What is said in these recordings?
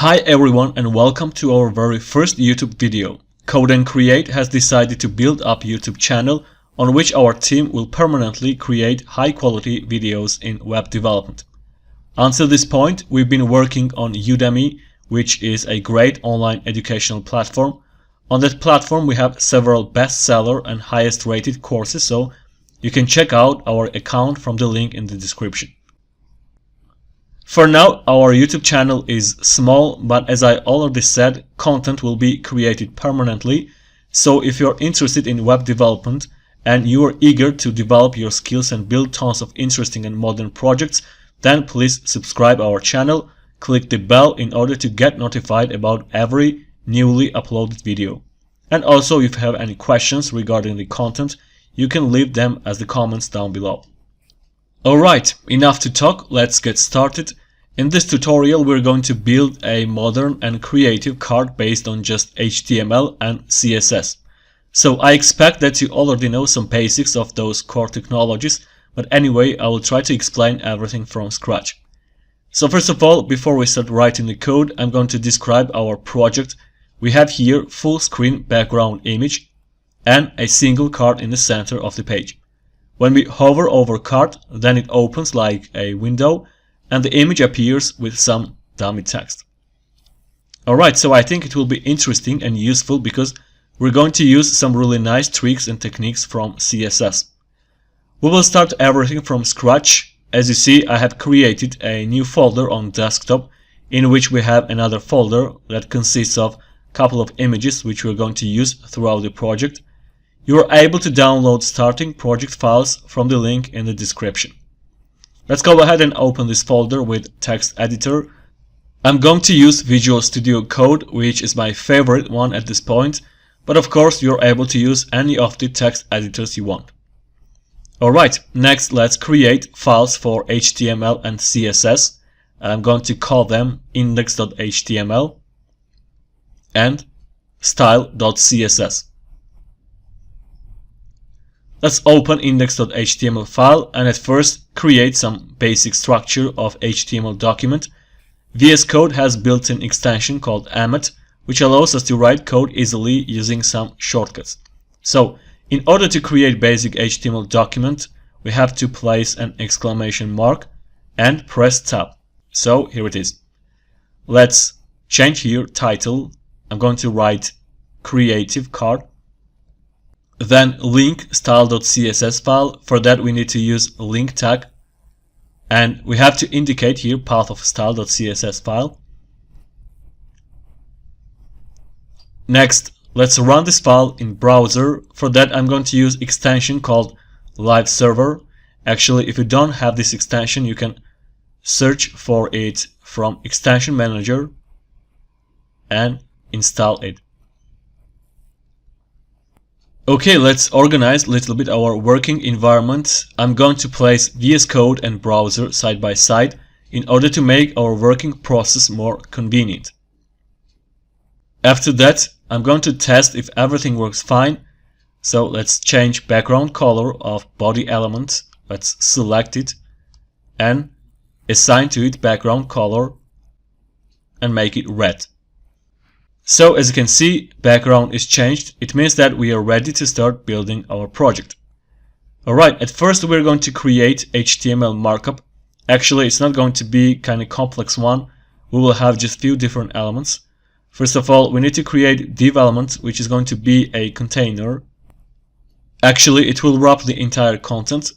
Hi everyone and welcome to our very first YouTube video. Code and Create has decided to build up YouTube channel on which our team will permanently create high quality videos in web development. Until this point, we've been working on Udemy, which is a great online educational platform. On that platform we have several bestseller and highest rated courses, so you can check out our account from the link in the description. For now, our YouTube channel is small, but as I already said, content will be created permanently. So if you're interested in web development and you are eager to develop your skills and build tons of interesting and modern projects, then please subscribe our channel, click the bell in order to get notified about every newly uploaded video. And also, if you have any questions regarding the content, you can leave them as the comments down below. Alright, enough to talk, let's get started. In this tutorial we're going to build a modern and creative card based on just HTML and CSS. So I expect that you already know some basics of those core technologies, but anyway I will try to explain everything from scratch. So first of all, before we start writing the code, I'm going to describe our project. We have here full screen background image and a single card in the center of the page. When we hover over card, then it opens like a window and the image appears with some dummy text. Alright, so I think it will be interesting and useful because we're going to use some really nice tricks and techniques from CSS. We will start everything from scratch. As you see, I have created a new folder on desktop in which we have another folder that consists of a couple of images which we're going to use throughout the project. You are able to download starting project files from the link in the description. Let's go ahead and open this folder with text editor. I'm going to use Visual Studio Code, which is my favorite one at this point, but of course you're able to use any of the text editors you want. Alright, next let's create files for HTML and CSS. I'm going to call them index.html and style.css. Let's open index.html file and at first create some basic structure of HTML document. VS Code has built-in extension called Emmet, which allows us to write code easily using some shortcuts. So, in order to create basic HTML document, we have to place an exclamation mark and press tab. So, here it is. Let's change here title. I'm going to write creative card. Then link style.css file. For that we need to use link tag and we have to indicate here path of style.css file. Next, let's run this file in browser. For that I'm going to use extension called live server. Actually, if you don't have this extension, you can search for it from extension manager and install it. Okay, let's organize a little bit our working environment. I'm going to place VS Code and browser side by side in order to make our working process more convenient. After that, I'm going to test if everything works fine. So let's change background color of body element. Let's select it and assign to it background color and make it red. So as you can see, background is changed. It means that we are ready to start building our project. Alright, at first we're going to create HTML markup. Actually, it's not going to be kind of complex one. We will have just few different elements. First of all, we need to create div element, which is going to be a container. Actually, it will wrap the entire content.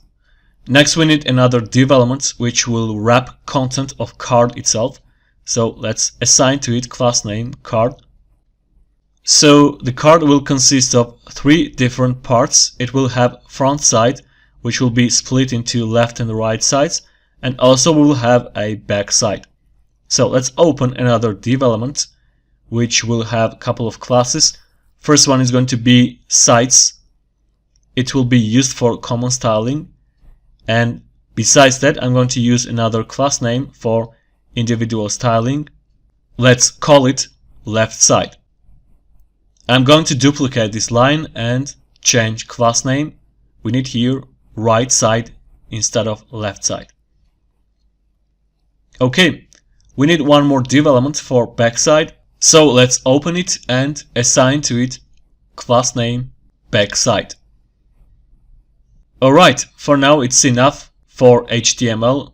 Next, we need another div element, which will wrap content of card itself. So let's assign to it class name card. So the card will consist of three different parts. It will have front side, which will be split into left and right sides, and also we will have a back side. So let's open another div element, which will have a couple of classes. First one is going to be sides. It will be used for common styling, and besides that I'm going to use another class name for individual styling. Let's call it left side. I'm going to duplicate this line and change class name. We need here right side instead of left side. Okay, We need one more div element for backside. So let's open it and assign to it class name backside. Alright, for now it's enough for HTML.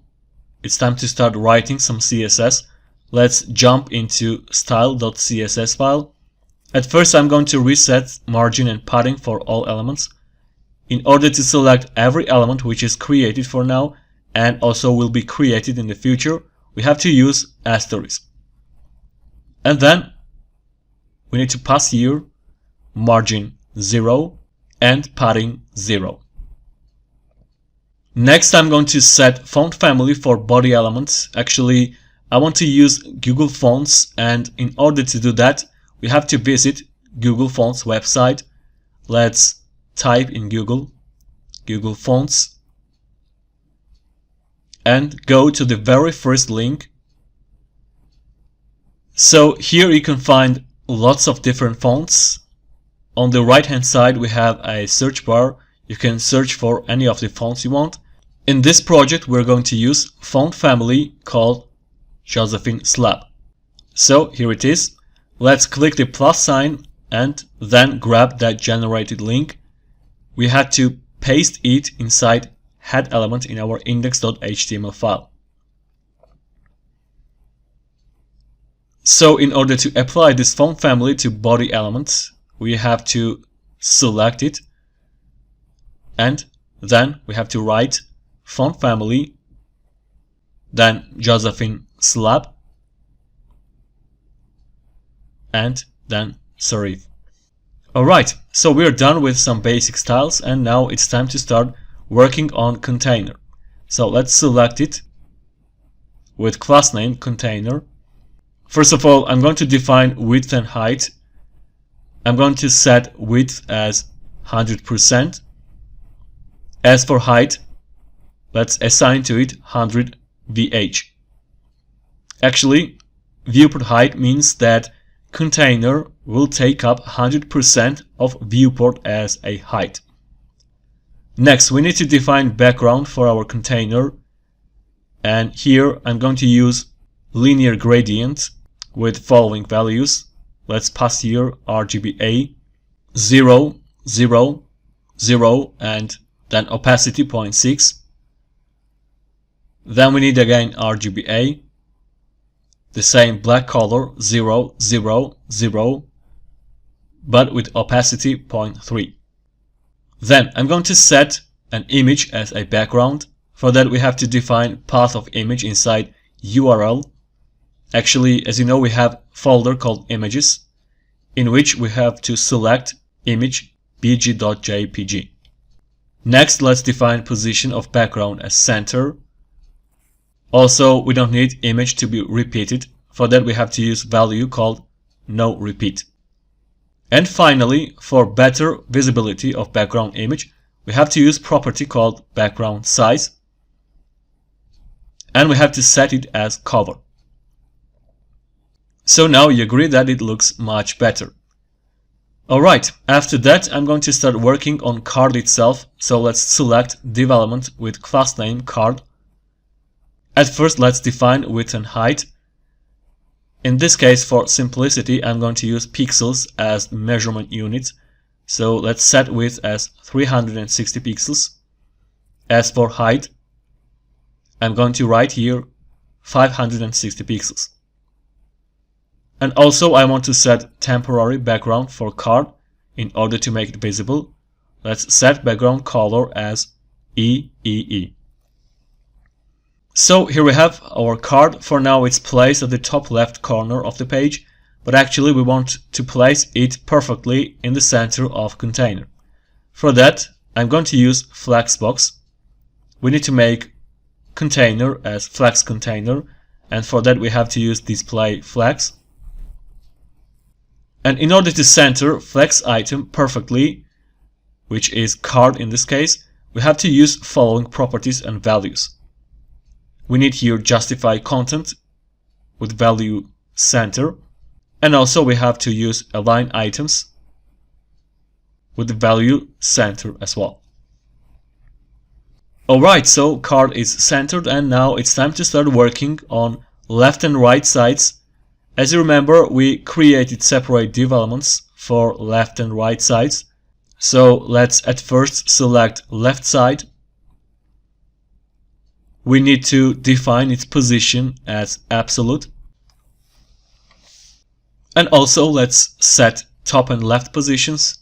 It's time to start writing some CSS. Let's jump into style.css file. At first I'm going to reset margin and padding for all elements in order to select every element which is created for now and also will be created in the future. We have to use asterisk. And then we need to pass here margin 0 and padding 0. Next I'm going to set font family for body elements. Actually, I want to use Google Fonts, and in order to do that we have to visit Google Fonts website. Let's type in Google Fonts and go to the very first link. So here you can find lots of different fonts. On the right hand side we have a search bar. You can search for any of the fonts you want. In this project we're going to use font family called Josephine Slab. So here it is. Let's click the plus sign and then grab that generated link. We had to paste it inside head element in our index.html file. So in order to apply this font family to body elements, we have to select it and then we have to write font family, then Josephine Slab, and then serif. Alright, so we're done with some basic styles and now it's time to start working on container. So let's select it with class name container. First of all, I'm going to define width and height. I'm going to set width as 100%. As for height, let's assign to it 100 VH. Actually, viewport height means that container will take up 100% of viewport as a height. Next, we need to define background for our container, and here I'm going to use linear gradient with following values. Let's pass here RGBA 0, 0, 0, and then opacity 0.6. Then we need again RGBA, the same black color 0, 0, 0, but with opacity 0.3. Then I'm going to set an image as a background. For that we have to define path of image inside URL. Actually, as you know, we have folder called images in which we have to select image bg.jpg. Next, let's define position of background as center. Also, we don't need image to be repeated. For that we have to use value called no repeat. And finally, for better visibility of background image, we have to use property called background size. And we have to set it as cover. So now you agree that it looks much better. Alright, after that I'm going to start working on card itself. So let's select div element with class name card. At first let's define width and height. In this case, for simplicity, I'm going to use pixels as measurement unit. So let's set width as 360 pixels. As for height, I'm going to write here 560 pixels. And also I want to set temporary background for card in order to make it visible. Let's set background color as EEE. So here we have our card. For now it's placed at the top left corner of the page, but actually we want to place it perfectly in the center of container. For that I'm going to use Flexbox. We need to make container as flex container, and for that we have to use display flex. And in order to center flex item perfectly, which is card in this case, we have to use following properties and values. We need here justify content with value center, and also we have to use align items with the value center as well. Alright, so card is centered and now it's time to start working on left and right sides. As you remember, we created separate div elements for left and right sides. So let's at first select left side. We need to define its position as absolute. And also let's set top and left positions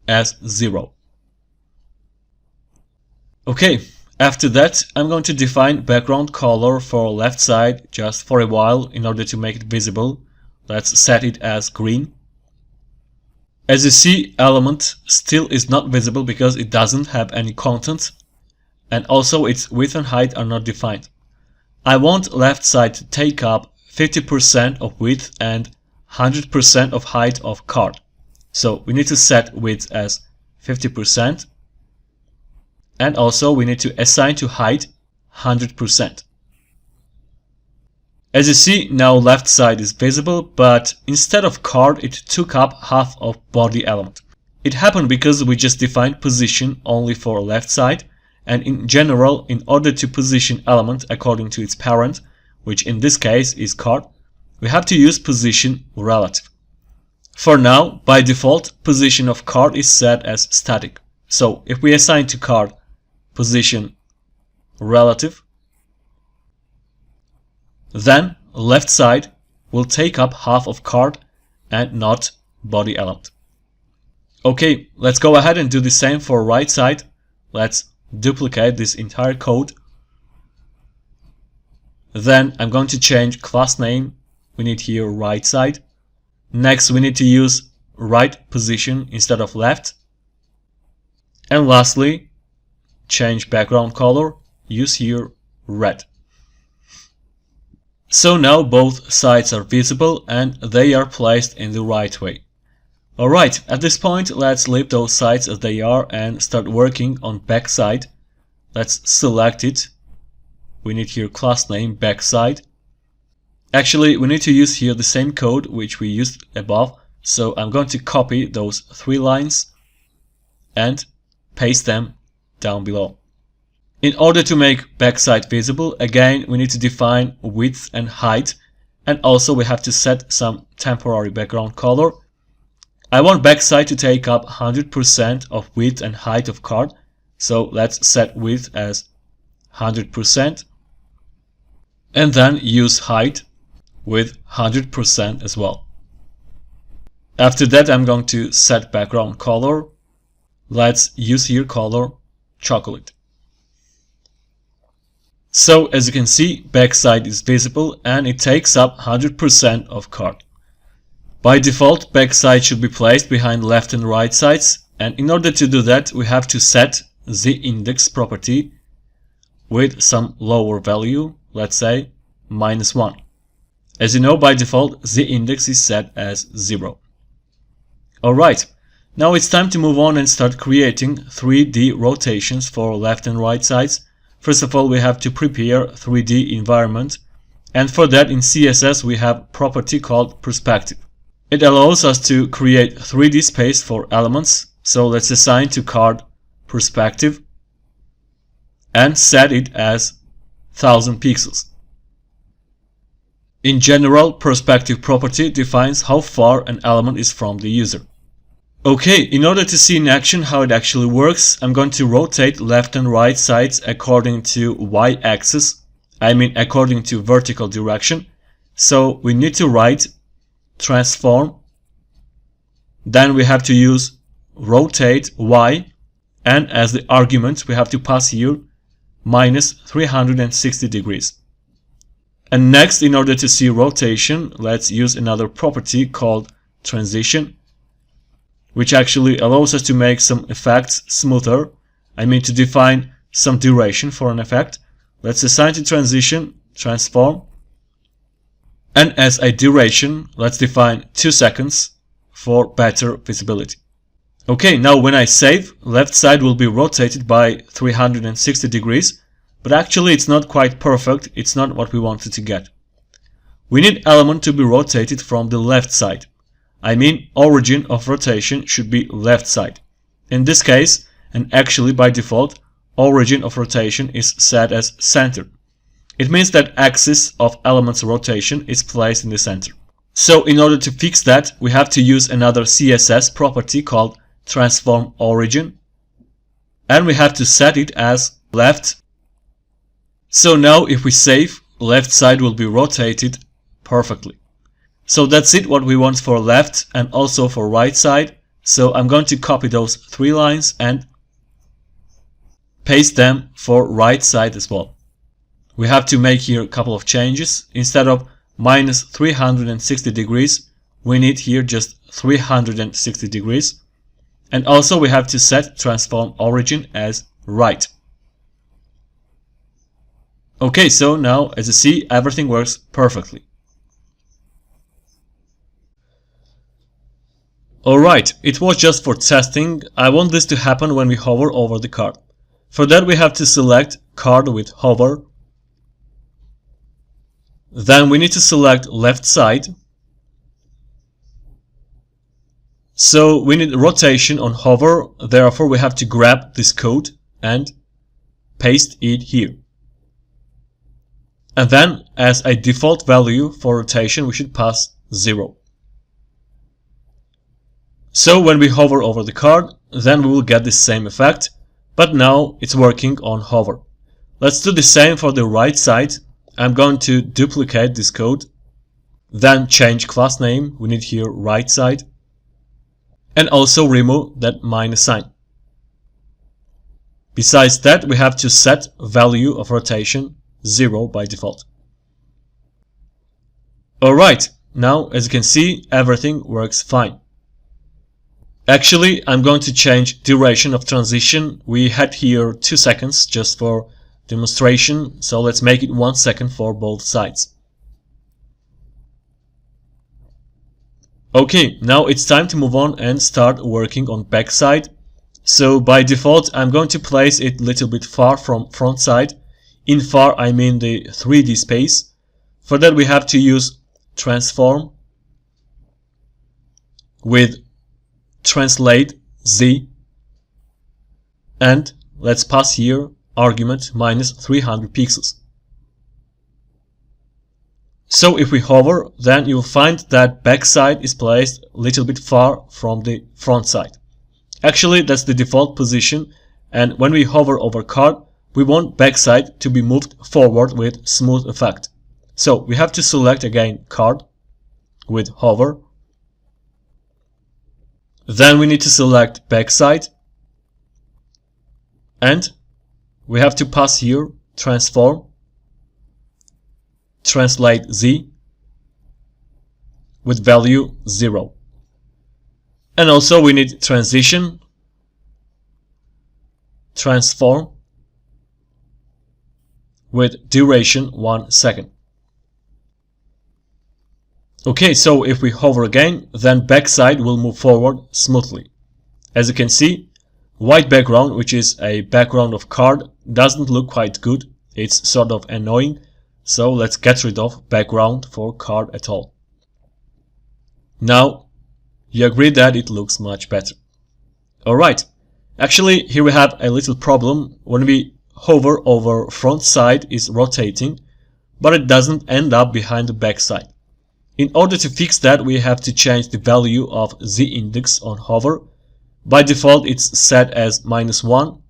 as 0. Okay, after that I'm going to define background color for left side just for a while in order to make it visible. Let's set it as green. As you see, element still is not visible because it doesn't have any content, and also its width and height are not defined. I want left side to take up 50% of width and 100% of height of card. So we need to set width as 50%, and also we need to assign to height 100%. As you see, now left side is visible, but instead of card it took up half of body element. It happened because we just defined position only for left side, and in general, in order to position element according to its parent, which in this case is card, we have to use position relative. For now, by default, position of card is set as static. So if we assign to card position relative, then left side will take up half of card and not body element. Okay, let's go ahead and do the same for right side. Let's duplicate this entire code. Then I'm going to change class name. We need here right side. Next, we need to use right position instead of left. And lastly, change background color. Use here red. So now both sides are visible and they are placed in the right way. Alright, at this point let's leave those sides as they are and start working on backside. Let's select it. We need here class name backside. Actually, we need to use here the same code which we used above. So I'm going to copy those 3 lines and paste them down below. In order to make backside visible, again we need to define width and height, and also we have to set some temporary background color. I want backside to take up 100% of width and height of card, so let's set width as 100% and then use height with 100% as well. After that I'm going to set background color. Let's use here color chocolate. So as you can see, backside is visible and it takes up 100% of card. By default, backside should be placed behind left and right sides, and in order to do that we have to set the index property with some lower value, let's say -1. As you know, by default the index is set as 0. Alright, now it's time to move on and start creating 3D rotations for left and right sides. First of all, we have to prepare 3D environment, and for that in CSS we have property called perspective. It allows us to create 3D space for elements, so let's assign to card perspective and set it as 1000 pixels. In general, perspective property defines how far an element is from the user. Okay, in order to see in action how it actually works, I'm going to rotate left and right sides according to y-axis. I mean according to vertical direction. So we need to write transform. Then we have to use rotate y, and as the argument we have to pass here -360 degrees. And next, in order to see rotation, let's use another property called transition, which actually allows us to make some effects smoother. I mean to define some duration for an effect. Let's assign to transition transform, and as a duration let's define 2 seconds for better visibility. Okay, now when I save, left side will be rotated by 360 degrees, but actually it's not quite perfect. It's not what we wanted to get. We need element to be rotated from the left side. I mean origin of rotation should be left side. In this case, and actually by default, origin of rotation is set as center. It means that axis of element's rotation is placed in the center. So in order to fix that, we have to use another CSS property called transform origin, and we have to set it as left. So now if we save, left side will be rotated perfectly. So that's it, what we want for left and also for right side. So I'm going to copy those 3 lines and paste them for right side as well. We have to make here a couple of changes. Instead of minus 360 degrees, we need here just 360 degrees. And also we have to set transform origin as right. Okay, so now as you see, everything works perfectly. Alright, it was just for testing. I want this to happen when we hover over the card. For that we have to select card with hover. Then we need to select left side. So we need rotation on hover, therefore we have to grab this code and paste it here. And then as a default value for rotation we should pass 0. So when we hover over the card, then we will get the same effect, but now it's working on hover. Let's do the same for the right side. I'm going to duplicate this code, then change class name, we need here right side, and also remove that minus sign. Besides that, we have to set value of rotation 0 by default. Alright, now as you can see, everything works fine. Actually, I'm going to change duration of transition. We had here 2 seconds just for demonstration, so let's make it 1 second for both sides. Okay, now it's time to move on and start working on backside. So by default, I'm going to place it a little bit far from front side. In far, I mean the 3D space. For that, we have to use transform with translate z, and let's pass here argument minus 300 pixels. So if we hover, then you'll find that backside is placed a little bit far from the front side. Actually, that's the default position, and when we hover over card, we want backside to be moved forward with smooth effect. So we have to select again card with hover. Then we need to select backside, and we have to pass here transform, translate z with value 0. And also we need transition, transform with duration 1 second. Okay, so if we hover again, then backside will move forward smoothly. As you can see, white background, which is a background of card, doesn't look quite good. It's sort of annoying. So let's get rid of background for card at all. Now, you agree that it looks much better. Alright, actually here we have a little problem. When we hover over front side is rotating, but it doesn't end up behind the back side. In order to fix that, we have to change the value of z-index on hover. By default, it's set as -1,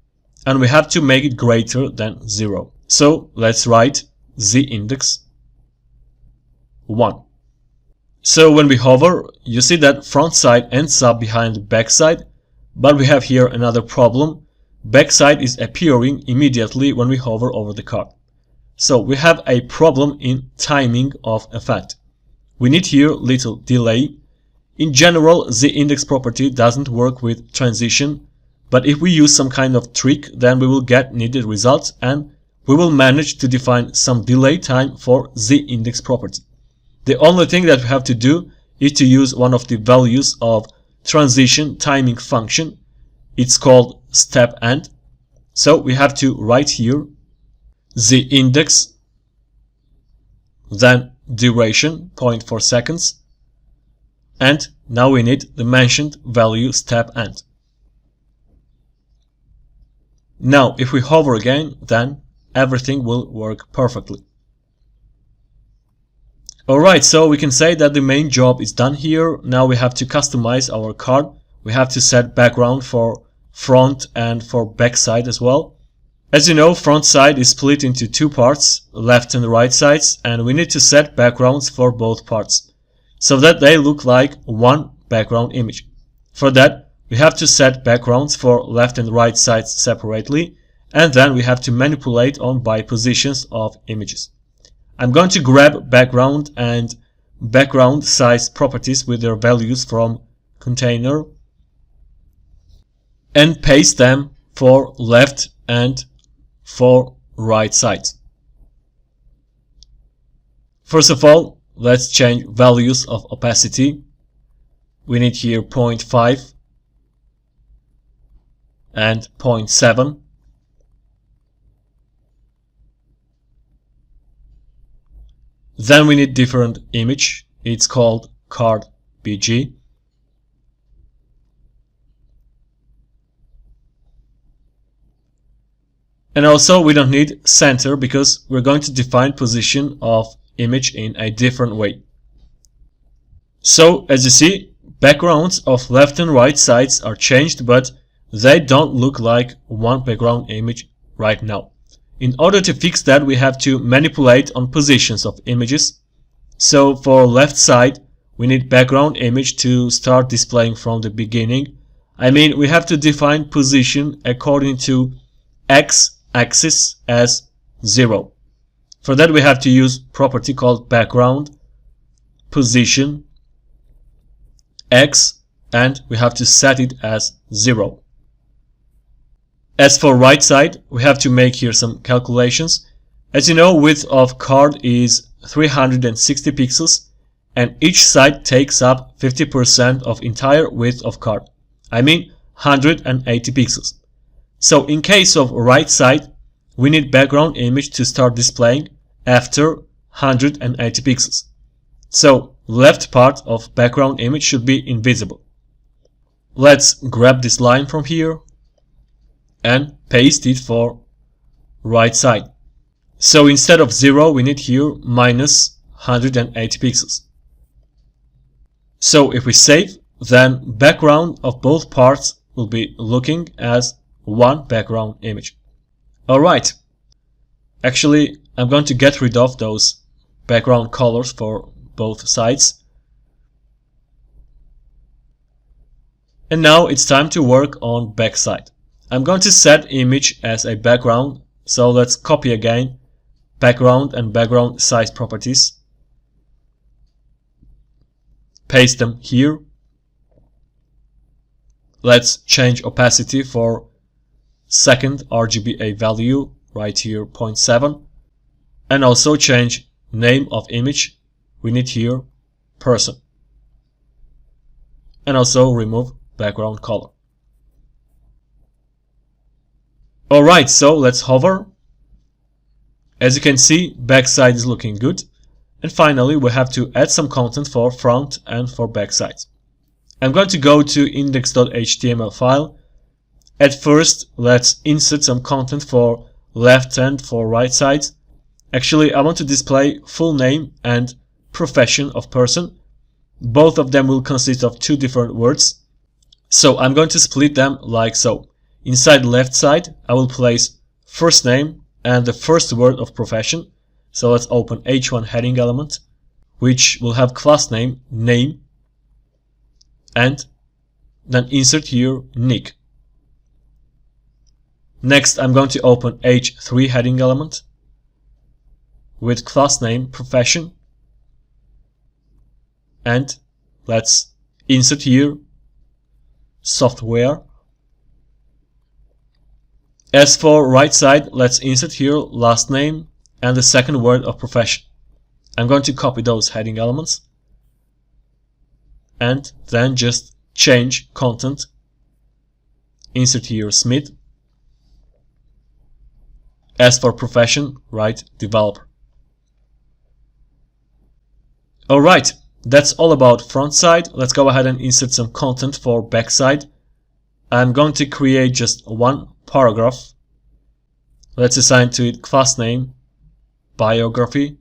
and we have to make it greater than 0. So let's write z-index 1. So when we hover, you see that front side ends up behind the back side, but we have here another problem. Backside is appearing immediately when we hover over the card. So we have a problem in timing of effect. We need here little delay. In general, z-index property doesn't work with transition, but if we use some kind of trick, then we will get needed results and we will manage to define some delay time for z-index property. The only thing that we have to do is to use one of the values of transition timing function. It's called step end. So we have to write here z-index, then duration 0.4 seconds, and now we need the mentioned value step end. Now if we hover again, then everything will work perfectly. Alright, so we can say that the main job is done here. Now we have to customize our card. We have to set background for front and for back side as well. As you know, front side is split into two parts, left and right sides, and we need to set backgrounds for both parts so that they look like one background image. For that, we have to set backgrounds for left and right sides separately, and then we have to manipulate on by positions of images. I'm going to grab background and background size properties with their values from container and paste them for left and for right sides. First of all, let's change values of opacity. We need here 0.5 and 0.7. Then we need different image. It's called card BG. And also we don't need center because we're going to define position of image in a different way. So as you see, backgrounds of left and right sides are changed, but they don't look like one background image right now. In order to fix that, we have to manipulate on positions of images. So for left side, we need background image to start displaying from the beginning. I mean, we have to define position according to x-axis as 0. For that, we have to use property called background position x, and we have to set it as 0. As for right side, we have to make here some calculations. As you know, width of card is 360 pixels, and each side takes up 50% of entire width of card. I mean 180 pixels. So in case of right side, we need background image to start displaying after 180 pixels. So left part of background image should be invisible. Let's grab this line from here and paste it for right side. So instead of 0, we need here minus 180 pixels. So if we save, then background of both parts will be looking as one background image. Alright, actually I'm going to get rid of those background colors for both sides. And now it's time to work on backside. I'm going to set image as a background, so let's copy again background and background size properties. Paste them here. Let's change opacity for second RGBA value, right here 0.7, and also change name of image. We need here person, and also remove background color. Alright, so let's hover. As you can see, backside is looking good. And finally, we have to add some content for front and for backside. I'm going to go to index.html file. At first, let's insert some content for left and for right side. Actually, I want to display full name and profession of person. Both of them will consist of two different words. So I'm going to split them like so. Inside left side, I will place first name and the first word of profession. So let's open h1 heading element, which will have class name, name, and then insert here nick. Next, I'm going to open h3 heading element with class name, profession, and let's insert here software. As for right side, let's insert here last name and the second word of profession. I'm going to copy those heading elements and then just change content. Insert here Smith. As for profession, write developer. Alright, that's all about front side. Let's go ahead and insert some content for back side. I'm going to create just one paragraph. Let's assign to it class name, biography,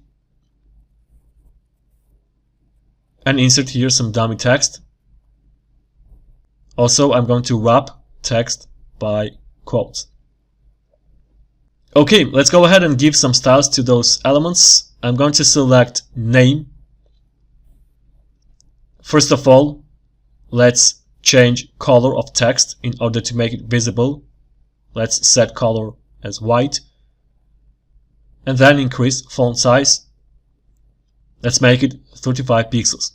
and insert here some dummy text. Also, I'm going to wrap text by quotes. Okay, let's go ahead and give some styles to those elements. I'm going to select name. First of all, let's change color of text in order to make it visible. Let's set color as white. And then increase font size. Let's make it 35 pixels.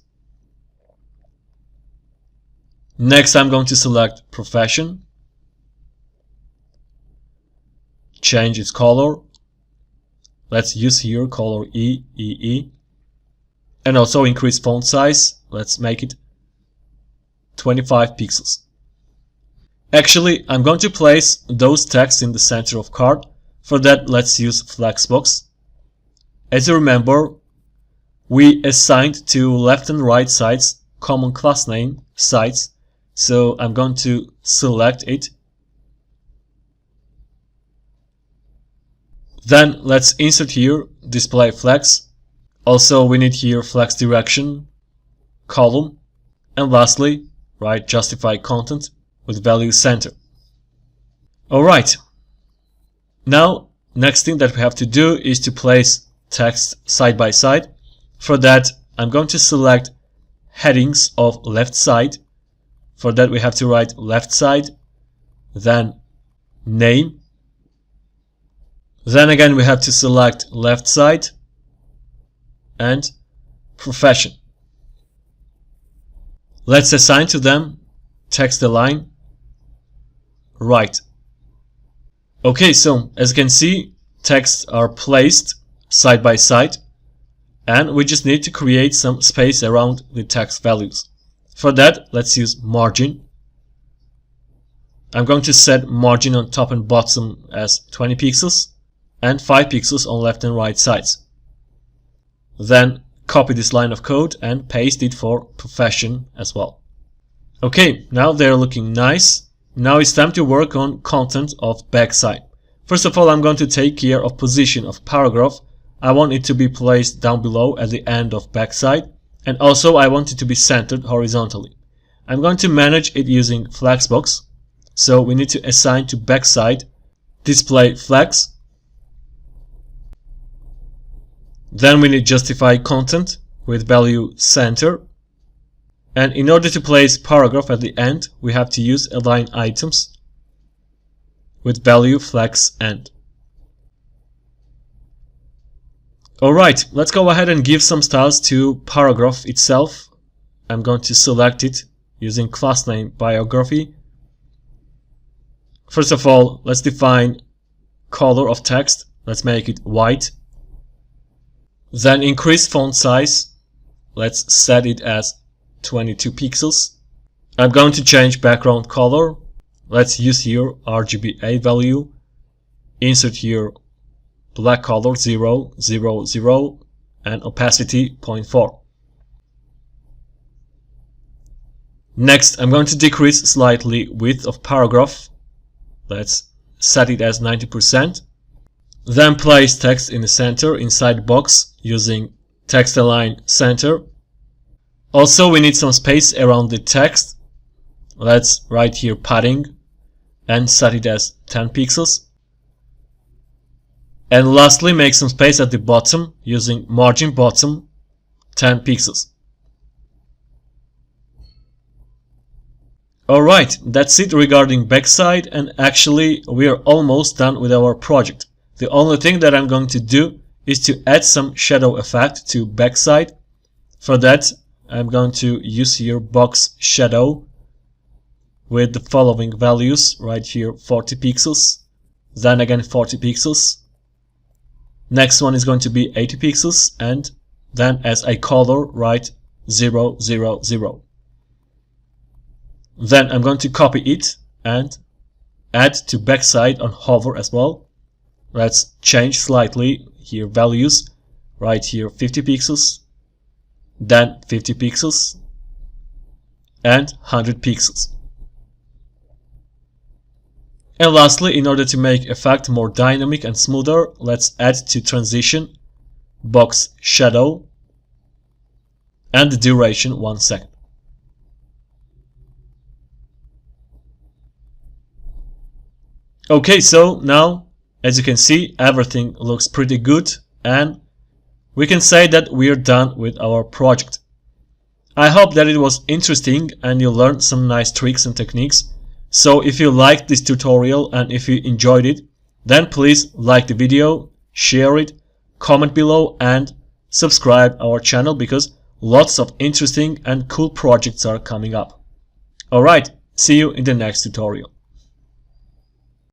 Next, I'm going to select profession. Change its color. Let's use here color EEE. And also increase font size. Let's make it 25 pixels. Actually, I'm going to place those texts in the center of card. For that, let's use Flexbox. As you remember, we assigned to left and right sides common class name sides. So I'm going to select it. Then let's insert here display flex. Also, we need here flex direction, column, and lastly, write justify content with value center. Alright. Now, next thing that we have to do is to place text side by side. For that, I'm going to select headings of left side. For that, we have to write left side, then name. Then again, we have to select left side and profession. Let's assign to them text align right. Okay, so as you can see, texts are placed side by side, and we just need to create some space around the text values. For that, let's use margin. I'm going to set margin on top and bottom as 20 pixels and 5 pixels on left and right sides. Then copy this line of code and paste it for profession as well. Okay, now they're looking nice. Now it's time to work on content of backside. First of all, I'm going to take care of position of paragraph. I want it to be placed down below at the end of backside. And also I want it to be centered horizontally. I'm going to manage it using Flexbox. So we need to assign to backside display flex. Then we need justify content with value center. And in order to place paragraph at the end, we have to use align items with value flex end. Alright, let's go ahead and give some styles to paragraph itself. I'm going to select it using class name biography. First of all, let's define color of text. Let's make it white. Then increase font size. Let's set it as 22 pixels. I'm going to change background color. Let's use here RGBA value. Insert here black color 0, 0, 0 and opacity 0.4. Next, I'm going to decrease slightly width of paragraph. Let's set it as 90%. Then place text in the center inside box using text align center. Also, we need some space around the text. Let's write here padding and set it as 10 pixels. And lastly, make some space at the bottom using margin bottom 10 pixels. Alright, that's it regarding backside, and actually we are almost done with our project. The only thing that I'm going to do is to add some shadow effect to backside. For that, I'm going to use here box shadow with the following values. Right here 40 pixels, then again 40 pixels. Next one is going to be 80 pixels, and then as a color write 0, 0, 0. Then I'm going to copy it and add to backside on hover as well. Let's change slightly here values. Right here 50 pixels, then 50 pixels and 100 pixels. And lastly, in order to make effect more dynamic and smoother, let's add to transition box shadow and the duration 1 second. Okay, so now, as you can see, everything looks pretty good, and we can say that we are done with our project. I hope that it was interesting and you learned some nice tricks and techniques. So if you liked this tutorial and if you enjoyed it, then please like the video, share it, comment below and subscribe our channel because lots of interesting and cool projects are coming up. Alright, see you in the next tutorial.